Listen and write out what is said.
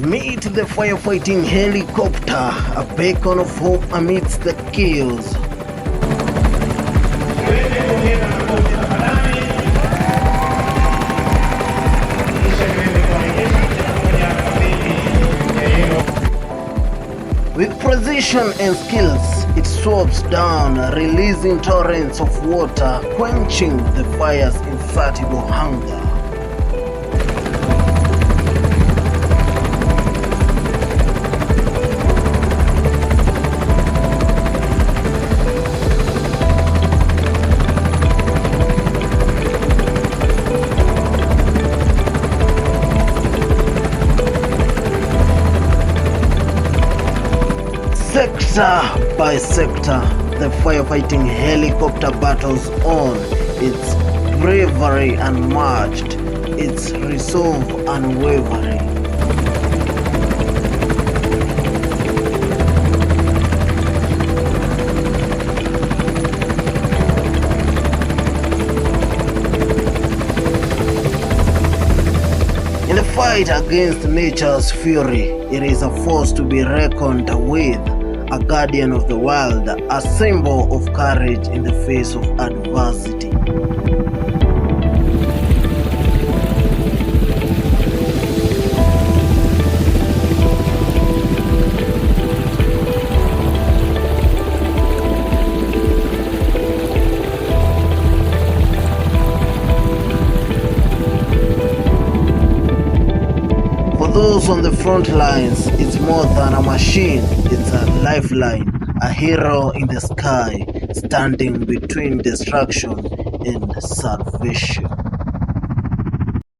Meet the firefighting helicopter, a beacon of hope amidst the chaos. With precision and skills, it swoops down, releasing torrents of water, quenching the fire's insatiable hunger. Sector by sector, the firefighting helicopter battles on, its bravery unmatched, its resolve unwavering. In the fight against nature's fury, it is a force to be reckoned with. A guardian of the world, a symbol of courage in the face of adversity. For those on the front lines, it's more than a machine, it's a lifeline, a hero in the sky, standing between destruction and salvation.